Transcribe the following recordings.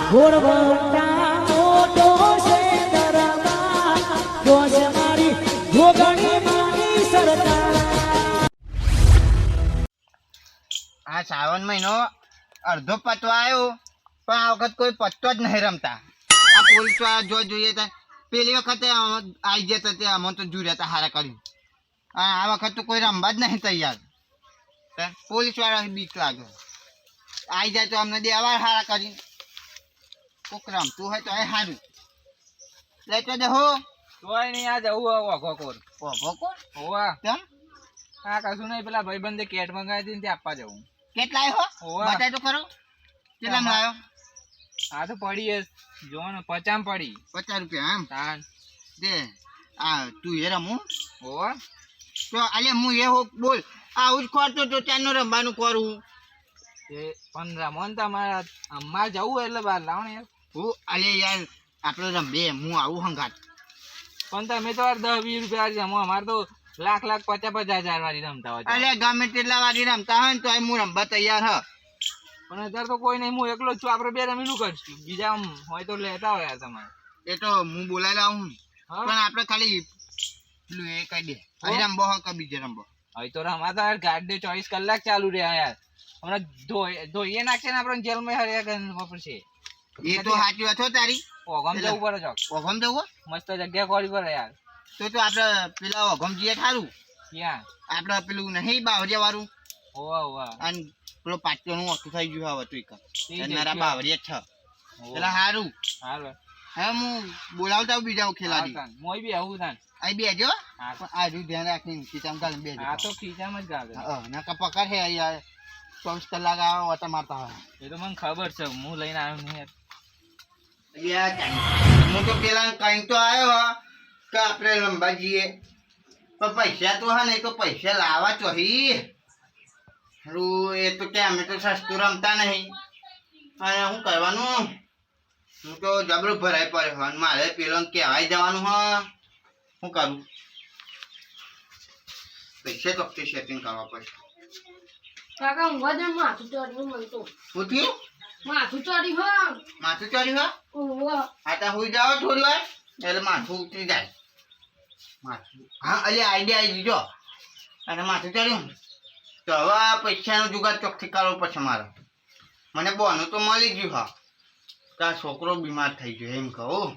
ઘોડવટા મોટો છે દરબાર જોજ મારી જોગણી માની સરકાર આ શ્રાવણ મહિનો અડધો પતવા આવ્યો પણ આ વખત કોઈ પત્તો જ નહીં રમતા આ પોલીસ વાળા જો જોઈએ તો પેલી વખતે આવી જતા તે અમે તો જોઈ હતા હારા કર્યું આ વખત તો કોઈ રમવા જ નહીં તૈયાર પોલીસ વાળા બીક લાગે આવી જાય તો અમને દેવા હારા કરી કોક રમતું હોય તો એ સારું લેતો દે હો તોય નહીં આ જવું ઓઘો કોર ઓહો કોણ હોવા કેમ હા કશું નહીં પેલા ભાઈબંધે કેટ મંગાવી હતી ને તે આપવા જવું કેટલા આવ્યો હોવા બતાય તો ખરો કેટલા લાવ્યો આ તો પડી હે જો ને 50 પડી 50 રૂપિયા એમ તાન દે આ તું એ રમું હોવા તો અલે હું એ બોલ આવું જ ખોરતો તો ચારનો રમવાનું કરું એ 15 મન તમારા અમાર જવું એટલે બાર લાવ ને યાર હું અલે યાર આપણે રમીએ હું આવું હંગાત પણ તમે તો 10-20 રૂપિયા જમો અમાર તો લાખ 50,000 વાળી રમતા હોય અલે ગમે તેટલા વાળી રમતા હોય ને તો હું રમવા તૈયાર હ પણ અત્યારે તો કોઈ નહીં હું એકલો જ છું આપણે બે રમીનું કરશું બીજા હોય તો લેતા હોય યાર તમારે એ તો હું બોલાવી લાવું પણ આપણે ખાલી પેલું એ કહી દે અહીં રમવો હોય કે બીજે રમવો હવે તો રમાતા યાર ગાડી 24 કલાક ચાલુ રહ્યા યાર હમણાં ધોઈએ નાખશે ને આપણે જેલમાં હર્યા કરવા પડશે એ તો સાચી વાત હો તારી ઓગમ જવું પડે ચોક ઓગમ જવું મસ્ત જગ્યા ખોરી પડે યાર તો આપણે પેલા ઓગમ જઈએ સારું ક્યાં આપણે પેલું નહીં બાવરિયા વાળું હોવા હોવા અને પેલો પાટોનું ઓછું થઈ ગયું હવે તું ઠીક મારા છે. બાવરિયા છે પેલા સારું હાલો હા હું બોલાવતા બીજા ખેલાડી મોય બી આવું તાન અહીં બેજો હા. પણ આજુ ધ્યાન રાખીને ખીચામાં ગાલીને બેજો આ તો ખીચામાં જ ગાવે નકા પકડ હે યાર 24 કલાક આવે ઓટા મારતા હોય એ તો મને ખબર છે હું લઈને આવ્યો નહીં યાર હું તો પેલા કઈ તો આવ્યો કે આપણે લંબા જઈએ પણ પૈસા તો હા નહીં તો પૈસા લાવવા ચોહી એ તો કે અમે તો સસ્તું રમતા નહીં અને શું કરવાનું હું તો જબરું ભરાય પડે અને મારે પેલો કહેવાય જવાનું હા શું કરું પૈસા તો સેટિંગ કરવા પડશે કાકા ઊંઘવા દે માથું ચડ્યું મળતો શું થયું માથું ચડી હો માથું ચડ્યું હા ઓહો હા તો હુઈ જાઓ થોડી વાર એટલે માથું ઉતરી જાય માથું હા અલી આઈડિયા આવી દીધો અને માથું ચડ્યું તો હવે પૈસાનો જુગાડ ચોખ્ખી કરવો પછી મારે મને બોનું તો મળી ગયું હા તો આ છોકરો બીમાર થઈ ગયો એમ કહું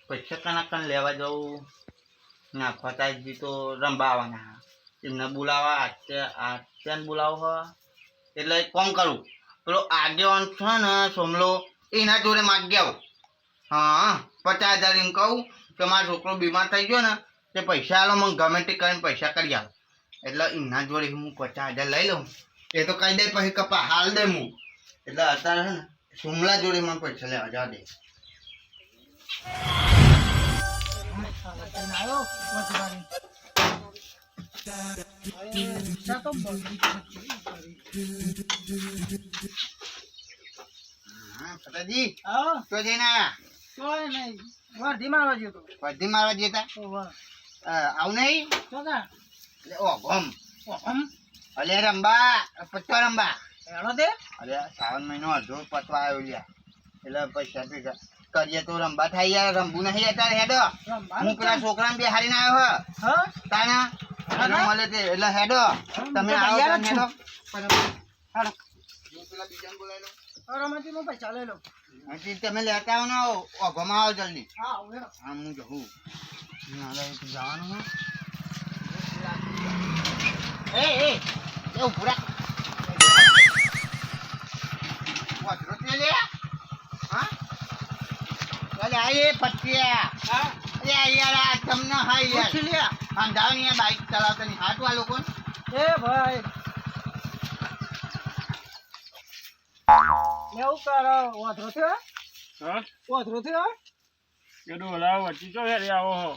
પૈસા કના લેવા જવું નાખવા તાજી તો રંબા આવવાના એમને બોલાવા આત્યાને બોલાવો હ એટલે કોમ કરું પેલો આગેવાન છે ને સોમલો એના જોડે માગી આવું હા 50,000 એમ કહું કે મારો છોકરો બીમાર થઈ ગયો ને તે પૈસા આલો મને ગમે તે કરીને પૈસા કરી આવ એટલે એના જોડે હું 50,000 લઈ લઉં એ તો કહી દે પછી કપા હાલ દે હું એટલે અત્યારે છે ને સોમલા જોડે મને પૈસા લેવા જવા દે ફટાજી તો જઈને આયા વર્ધી મારવા ગયો તો વર્ધી મારવા જતા આવું નહીં ઓગમ અલે રંબા પત્તો રંબા હેડો દે અરે શ્રાવણ મહિનો અડધો પતવા આવ્યો લ્યા એટલે પૈસા ભેગા કરીએ તો રંબા થાય યાર રંબું નહીં અત્યારે હેડો હું પેલા છોકરાને બેહાડીને આવ્યો હ તાના મળે તે એટલે હેડો તમે આવો હેડો પેલા બીજાને બોલાવી લો રમાજી નો પૈસા લઈ લો હજી તમે લેતા આવો ને ઓઘોમાં આવો જલ્દી હા હા હું જવું જવાનું એ ઉભું રાખ વધરો તે લે હા ચાલે આયે પટિયા હા અરે યાર આ તમને હા યાર પૂછી લે સમજાવ ને બાઈક ચલાવતા નહીં હાથ આ લોકો એ ભાઈ એવું કરો વધરો થયો હા વધરો થયો કેડો લાવો ચીચો હેરી આવો હો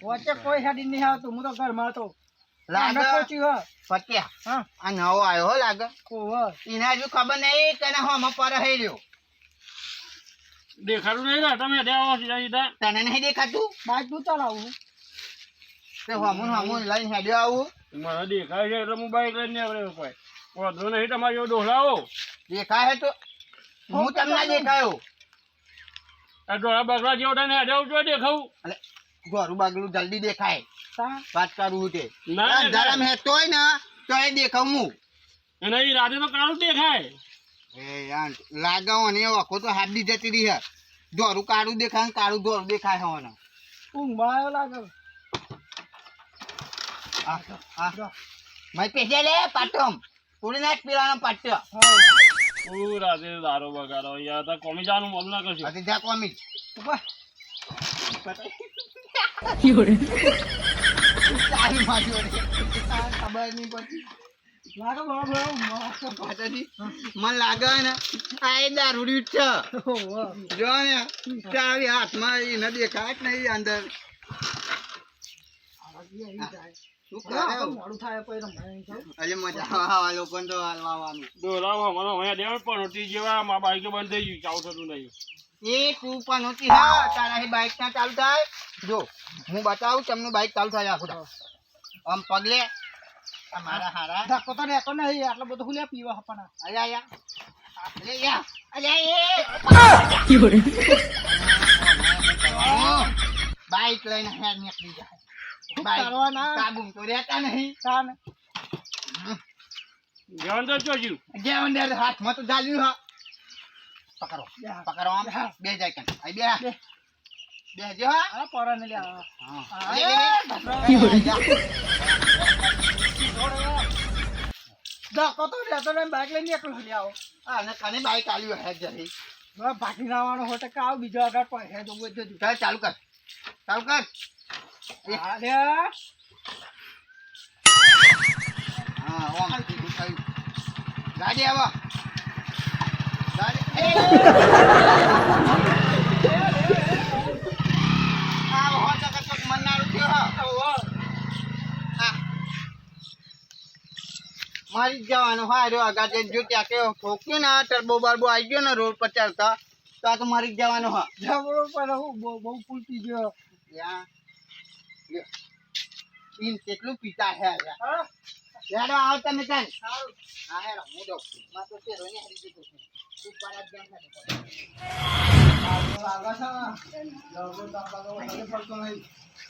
વચ્ચે કોઈ હેડી નહીં આવતું હું તો ઘરમાં હતો લાગે પહોંચ્યું પટિયા હા આ નવો આવ્યો હો લાગે ઓહો એને હજુ ખબર નહીં કે હમ પર હઈ રહ્યો દેખાડું નહીં ને તમે દેવો સીધા સીધા તને નહીં દેખાતું બાઈક નું ચલાવું તે હમું લઈને હેડ્યો આવું મને દેખાય છે એટલે હું બાઈક લઈને આવડે કોઈ વાંધો નહીં તમારે જેવો ડોહલાવો દેખાય તો હું તમને દેખાયો આ ડોળા બગલા જેવો તને હેડ્યા ઉઠવા દેખાવું એટલે ગોરું બાગલું જલ્દી દેખાય તા વાત કરું છે ના દેખાય. ધરમ હેતો હોય ને તો એ દેખાવું હું અને એ રાતે તો કાળું દેખાય એ યાર લાગાવ અને આખો તો હાડી જતી રહી હે દોરું કાળું દેખાય ને કાળું દોરું દેખાય હોવાના ઊંઘમાં આવ્યો લાગે મેં પેજે લે પાટમ પૂરી નાખ પીવાનો પાટ્યો હા ઓ રાતે દારો બગાડો યાર તા કોમી જવાનું મોડું ના કરશું આજે જા કોમી ઉભા. સારી મારી વળી. આ ખબર નહીં પડતી લાગે બરાબર ઊંઘમાં. પાછળથી મને લાગે ને આ એ દારૂડિયું જ છે ઓહો. જો ને ચાવી હાથમાં એને દેખાય જ નહીં અંદર શું કરે હા, મોડું થાય પછી રમાય નહીં થયું. અરે મજા આવે લોકોને તો હાલવાનું ડોળા મને અહીંયા દેવા પણ હોતી જેવા મારા બાઈક બંધ થઈ ગયું ચાવ થતું નહીં એ તું પણ નહોતી હા તારા બાઈક ના ચાલુ થાય જો હું બતાવું તમને બાઈક ચાલુ થાય આખું આમ પગલે આ મારા હારા ધક્કો તો રહેતો નહીં આટલો બધો હું લે પીવા હપના. અલ્યા યા અરે યા અલ્યા એ બાઈક લઈને હેર નીકળી જાય કરવા ના. કાબુ તો રહેતા નહીં તાન. જવાનું તો જોજ્યું જે અંદર હાથમાં તો ચાલ્યું હા પકડો યા. પકડો આમ બે જાય કેમ આ બે બે. બે જો હા આ પોરાને લે આ. હા આ લે, એ લે, લે. ધક્કો તો રહેતો નહીં બાઈક લઈને એકલો લે આવો. હા ને કને બાઈક આલ્યું હે જરી હવે ભાગીને આવવાનો હોય તો કે આવ બીજો આગળ પૈસા જવું હોય તો જજો. ચાલ ચાલુ કર હા લે. હા ઓમ સીધું થયું ગાડી આવો ગાડી આ હો ચકચક મન્નારું થયો હા મારી જ જવાનું હા રહ્યો આગળ જો ત્યાં કે ઠોક્યું ને ટર્બો બર્બો આવી ગયો ને રોડ પર ચાલતા તો આ તો મારી જ જવાનું હા જબરો પર હું બહુ ફૂલ પી ગયો. યા લ્યો. પીન કેટલું પીતા હે યાર હા યાર આવ તમે તાન સારું. હા હેરો હું દો માં તો તે રોની હરી દીધું છે તું પર જ જાન નથી લાગે છે ને. જબરો તાપા તો વધારે પડતો નહીં.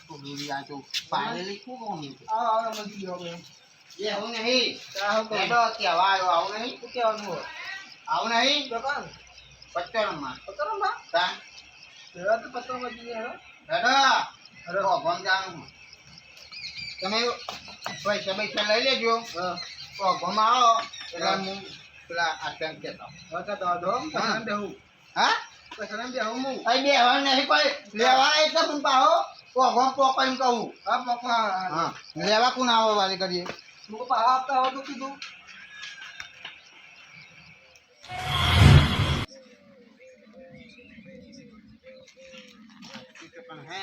તો બીજી આ તો પાડેલી ખૂબ ઓમી આવ મજી ગયો હવે. એ હું નહીં આવ તો એડો કેવા આવ્યો આવું નહીં શું કહેવાનું હોય? આવું નહીં દુકાન પચોરમાં પતરમાં તાન એવા તો પતરમાં જઈએ હે. એડો અરે ઓગમ જાનું તમે પૈસા પૈસા લઈ લેજો ઓગમ આવો એટલે હું પેલા આટમ કહેતો હવે તો દાદો પતરામ બેહું. હા પતરામ બેહું હું. અહીં બેહવા નહીં કોઈ લેવા એટલે પણ પાહો ઓગમ પોકઈને કહું હા પપ્પા હા લેવા કોણ આવો વારે કરીએ લોકો પાહા આપતા હોય તો કીધું. પણ હે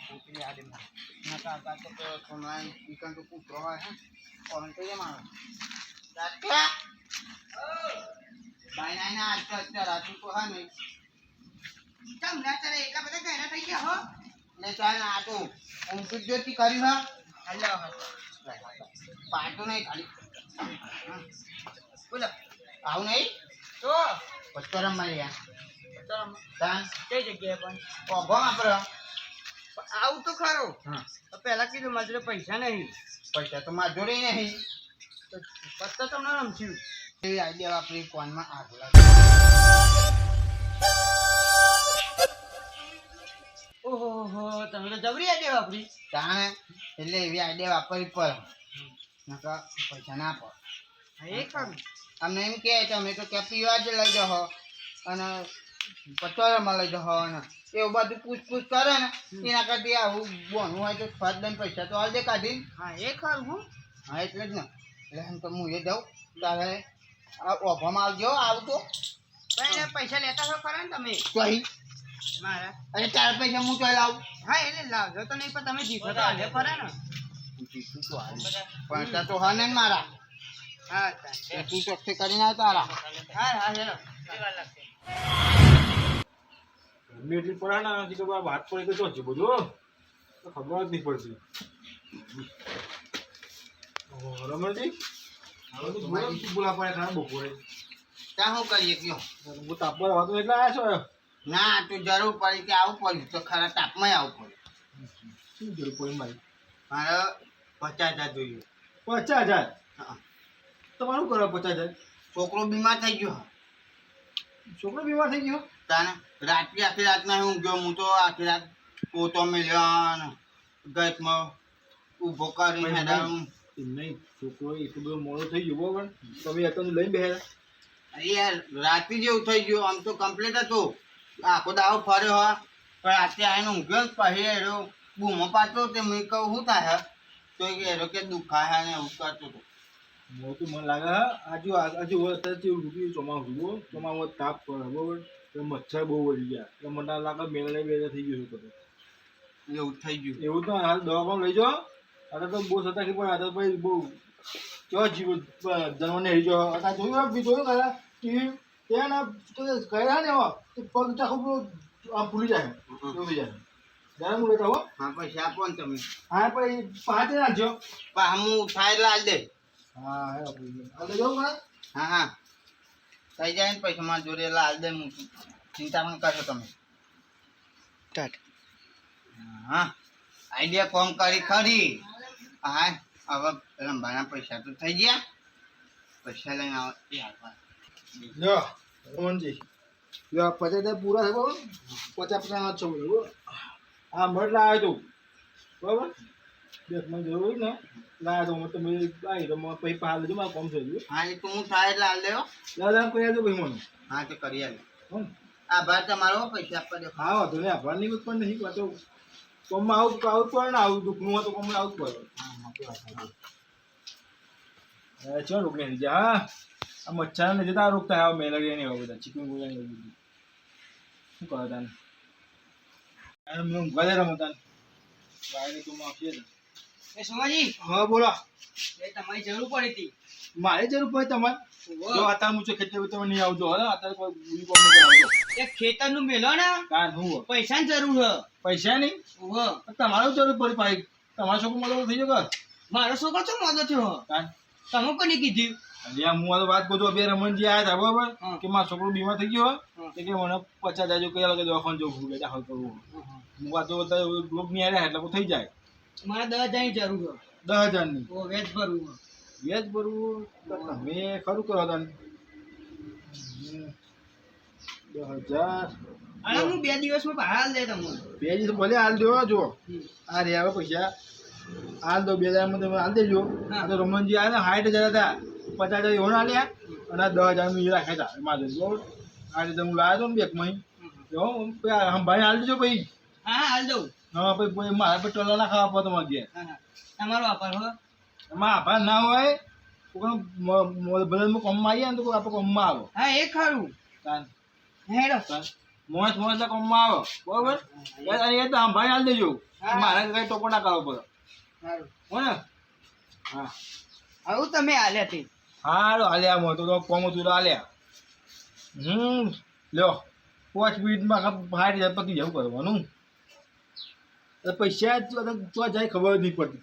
કૂતરી આડે ના કાકા તો સોમલાઈ ઈકન તો કૂતરો હોય હે કોણ તો એ મારો દાદા ભાઈ નાઈ ના આજ તો રાતુ તો હા નહીં ચમ ના તારે એટલા બધા ઘણા થઈ ગયા હો ને ચાલ આ તો ઊંચું જોતી કરી હા અલ્લાહ પાટો નહીં ખાલી બોલો આવું નહીં તો પચોરમ મળ્યા પતરામ તાન કઈ જગ્યાએ પણ ઓભો આપણે આવું તો ખરું. હા તો પહેલા કીધું મારી જોડે પૈસા નહીં. પૈસા તો માર જોડે નહીં તો પત્તા તમને રમશું. એવી આઈડિયા વાપરી કોનમાં આગ લાગે ઓહો તમે તો જબરી આઈડિયા વાપરી. તાણે એટલે એવી આઈડિયા વાપરવી પડે નકર પૈસા ના પડે હા, એ ખરું. અમને એમ કહે તમે તો કે પીવા જ લઈ જાઓ અને પચોરમાં લઈ જાઓ અને એવું બધું પૂછપૂછ કરે ને એના કરતી આવું બોનું હોય તો ફટ દઈને પૈસા તો હાલ દે કાઢીને હા એ ખરું હું. હા એટલે જ ને એટલે એમ તો હું એ જાઉં તારે આ ઓભામાં આવજો આવું તો પણ એને પૈસા લેતા છો ખરા ને તમે તો અહીં મારા. અરે તારા પૈસા હું તો લાવું હા એટલે લાવજો તો નહીં પણ તમે જીતો તો હાલે ખરા ને. પૈસા તો હા ને મારા હા એ તું ચોખ્ખી કરીને આવ તારા હા હા હેલો. મેં એટલી પરાણા નથી કે વાત પડી કે શું છે બધું તો ખબર જ નહીં પડતી રમણજી હવે તો બોલા પડે ખરા બપોરે ત્યાં શું કરીએ કયો હું તાપવા વાત એટલે આવ્યા છો ના તું જરૂર પડી કે આવું પડ્યું તો ખરા તાપમાં આવું પડ્યું. શું જરૂર પડી મારી? મારે 50,000 જોઈએ. 50,000? હા. તમારું કરો 50,000? છોકરો બીમાર થઈ ગયો. છોકરો બીમાર થઈ ગયો? તાને રાત્રે આખી રાત ના હું ગયો. હું તો આખી રાત પોતો મેલ્યો ને ગેસમાં ઊભો કરીને હેડાવું. એમ નહીં, છોકરો એટલું બધું મોડું થઈ ગયું બરોબર, તમે અત્યારે લઈને બેઠા. યાર રાત્રિ જેવું થઈ ગયું. આમ તો કમ્પ્લીટ હતું. આખો દાવો ફર્યો હોય પણ રાત્રે આવીને ઊંઘ્યો ને પછી એનો બૂમો પાડતો તે મેં કહું શું થાય તો કે એનો કે દુખાય ને એવું કરતો હતો. મોટું મને લાગે હા આજુ અત્યારે કેવું રૂપિયું ચોમાસું જુઓ, ચોમાસું તાપ પડે બરોબર, તો મચ્છર બહુ વધી ગયા, એટલે મને લાગે મેળે થઈ ગયું છે. એવું થઈ ગયું. એવું તો હાલ દવાખાનું લઈ જાઓ. અત્યારે તો બહુ સતાકી પણ અત્યારે પછી બહુ કેવા જીવ જન્મને હરી જાઓ. અત્યારે જોયું ખરા ટીવી ત્યાં ના ગયા ને એવા પગ ચાખું આમ ભૂલી જાય એવું થઈ જાય. જ્યારે હું લેતા હો. હા પછી આપો ને તમે. હા પછી 5 નાખજો. પણ હું થાય એટલે હાલ દે. હા આપણે જવું ખરા. હા હા થઈ જાય ને પછી મારા જોડે એટલે હાલ દે. હું ચિંતા પણ કરશો તમે. હા આઈડિયા કોમ કરી ખરી. હા હવે રંભાના પૈસા તો થઈ ગયા. પૈસા લઈને આવો એ હાલવા. જો રમણજી, જો 50,000 પૂરા થયા બરાબર, 50 ના છો બરાબર. હા મળ લાવ્યો તું બરાબર, દેખ મને જરૂર હોય ને લાવ્યો તો તમે આવી તો પછી પહાડ લેજો, મારે કોમ થઈ ગયું. હા એ તો હું થાય એટલે હાલ દેવો. દાદા કહી આવજો ભાઈ મને. હા તો કરી આલે. હમ આભાર તમારો. પૈસા આપવા દો. હા વાંધો નહીં, આપવાની પણ નહીં વાતો કોમમાં આવું પડે ને, આવું દુઃખનું હોય તો કોમમાં આવું પડે. ચો રોગ નહીં જાય. હા આ મચ્છર ને જતા રોગ થાય, મેલેરિયા ને એવા બધા ચિકન ગુનિયા ને એવું બધું શું કરો તાને મેં ઊંઘવા દે રમો તાને વાયરની તું માફી ને. એ સોમાજી, હા બોલો. એ તમારી જરૂર પડી હતી. મારે જરૂર પડે તમારે? જો અત્યારે હું ખેતર તમે નહીં આવજો, હવે અત્યારે કોઈ બુરી કોમ નહીં આવજો. એ ખેતરનું મેલો ને કાન હું પૈસાની જરૂર છે. પૈસા નહીં ઓહો. તમારું જરૂર પડી પાઈ. તમારો છોકરો મોટો થઈ ગયો મારો છોકરો શું મોદો થયો? કાન તમે કોને કીધું? અલ્યા હું આ તો વાત કરું. બે રમણજી આવ્યા હતા બરોબર, હા. કે મારો છોકરો બીમાર થઈ ગયો હા. કે મને 50,000 કયા લાગે દવાખાને જવું કે દાખલ કરવું. હું વાત તો રોગ નહીં આવ્યા એટલે થઈ જાય. મારે 10,000 ની જરૂર છે. 10,000 ની ઓ વેચ ભરવું છે. વ્યાજ ભરવું તો તમે ખરું કરો તને 10,000 અને હું 2 દિવસમાં બહાર દે તમને. બે દિવસ ભલે હાલ દો. જો આ રે આવે પૈસા હાલ દો. 2,000 માં તમે હાલ દેજો. આ તો રમણજી આવ્યા ને 60,000 હતા, 50,000 એવો હાલ્યા અને 10,000 મેં રાખ્યા હતા મારે બરોબર. આ રીતે હું લાવ્યો હતો ને બેગમાં ભાઈ હાલ દેજો ભાઈ. હા હાલ દઉં. હા ભાઈ મારા પર ટોલા ના ખાવા પડે તમારે ઘેર. હા તમારો વાપર હો. એમાં આભાર ના હોય બધા કોમમાં આવીએ ને તો આપણે કોમમાં આવો. હા એ ખરું. તાન હેડો. મોજ કોમમાં આવો બરોબર. એ તો ભાઈ હાલ દેજો. હા. મારે કઈ ટોકો ના કરવો પડે સારું. હો ને. હા આવું તમે હાલ્યા તે. હાલો હાલ્યા મો તો કોમ તું હાલ્યા. લ્યો 5 મિનિટમાં 60,000 પતી જવું કરવાનું. પૈસા તો જાય ખબર નહીં પડતી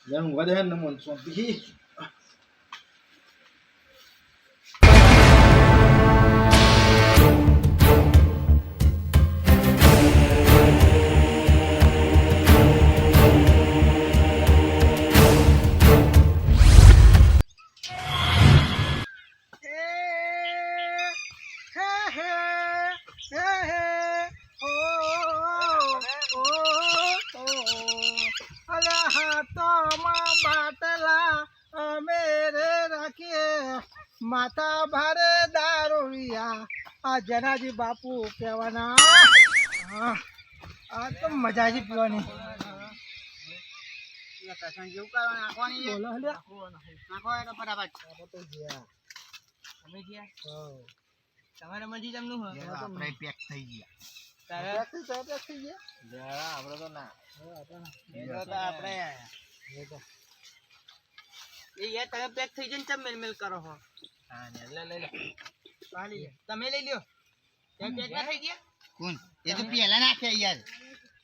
તો હું વધે ને મન શાંતિ. માથા ભારે દારૂડિયા આ જનાજી બાપુ કહેવાના. આ તો મજા છે પીવાની. જેવું કરવાનું નાખવાની છે. બોલો હલ્યા. નાખો એટલે ફટાફટ. તો ગયા. તમે ગયા? તમારે મરજી જમનું હોય. આપણે પેક થઈ ગયા. તારે પેક થઈ ગયા. આપણે તો ના. તો આપણે એ યાર તમે પેક થઈ જઈને ચમ મેલ કરો છો. હા ને લે લે લે. તમે લઈ લ્યો. ત્યાં પેક ના થઈ ગયા? કોણ એ તો પહેલા નાખ્યા યાર.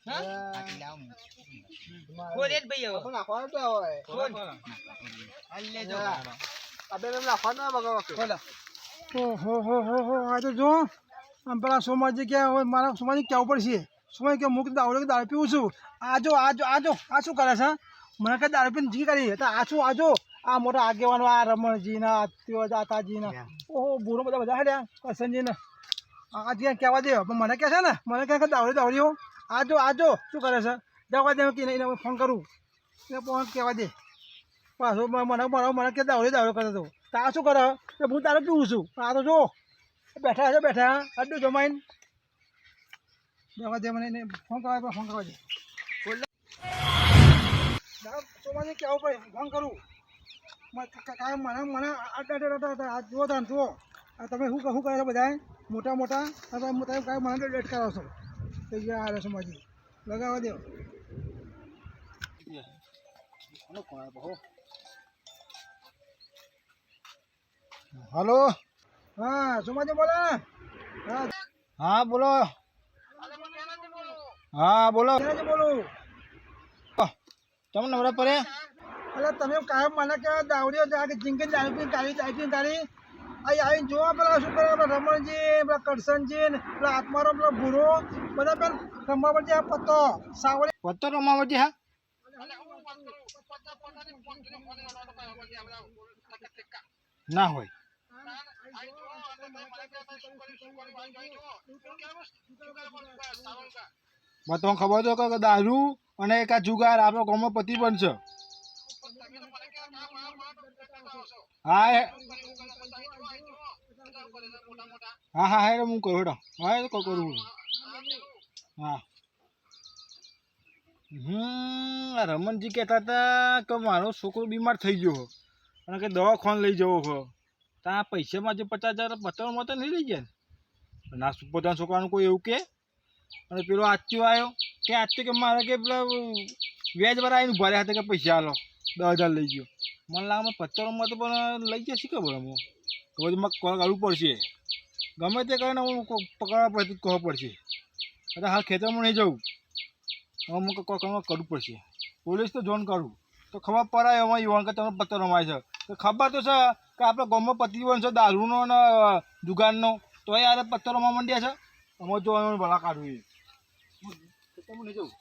હા? લાવ ખોલ એ જ ભાઈ હવે. નાખવાનું તો હોય. ખોલ. હાલ લેજો. આપણે નાખવાનું બગાવો. બોલો. ઓહો હો હો હો. આ તો જો આમ પેલા સોમાજી કે હવે મારા સોમાજી કહેવું પડશે. સોમાજી કે હું દારૂ પીવું છું. આજો આ શું કરે છે? મને કે દારૂ પીને જી કરી તો આજો આ મોટા આગેવાનો આ રમણજીના તાતાજીના ઓહો બુરો બધા હેડ્યા કરશનજીને આ જે કહેવા દે પણ મને કહે છે ને મને કહે કે દાવડીઓ આજો શું કરે છે? જવા દે કે એને ફોન કરું એને ફોન કહેવા દે પાછો મને કે દાવડીઓ કરતો હતો. તા શું કરે કે હું તારે પીવું છું. આ તો જો બેઠા અડ્ડું જમાઈને જવા દે મને એને ફોન કરવા દે. સોમાજી કહેવું પડે ફોન કરું મને જુઓ તા જુઓ તમે શું કરે છે બધા મોટા મને ડેટ કરાવો છો તો આ સોમાજી લગાવવા દો. હલો હા સોમાજી બોલો. હા બોલો. હા બોલો બોલું તમને નવરા પડે. એટલે તમે કાયમ મને કે દાવડીઓ જિંદગી દારૂ પીને તારી આવીને જોવા પેલા શું કરે પેલા રમણજી પેલા કરશનજી પેલા આત્મારો પેલો ભૂરો બધા પેલા રમવા પડશે. આ પત્તો સાવળી પત્તો રમવા પડશે. હા ના હોય તમને ખબર તો કે દારૂ અને એક આ જુગાર આપણો ગામમાં પતિ બનશે. હા હું કહું હા તો કરું. હા રમણજી કહેતા હતા કે મારો છોકરો બીમાર થઈ ગયો અને કે દવાખાને લઈ જવો છો. ત્યાં પૈસામાં જે 50,000 પત્તરમાં તો નહીં લઈ જાય ને ના પોતાના છોકરાનું કોઈ એવું કે. અને પેલો આચો આવ્યો કે આચો કે મારે કે પેલા વ્યાજવાળા આવીને ભર્યા હતા કે પૈસા હાલો 10,000 લઈ ગયો. મને લાગે પત્તરમાં તો પણ લઈ જશે ખબર અમે તો પછી મારે કોલ કરવું પડશે. ગમે તે કરીને હું પકડવા પડતી કહવું પડશે. એટલે હાલ ખેતરમાં નહીં જવું હવે હું કરવું પડશે. પોલીસ તો જોન કરું તો ખબર પડે એમાં યુવાન કે તમે પત્તર રમાય છે તો ખબર તો છે કે આપણે ગામમાં પતિવન છે દારૂનો અને જુગારનો તો યાર પત્તર રમવા માંડ્યા છે. અમે જો ભલા કાઢવું એ ખેતરમાં નહીં જવું.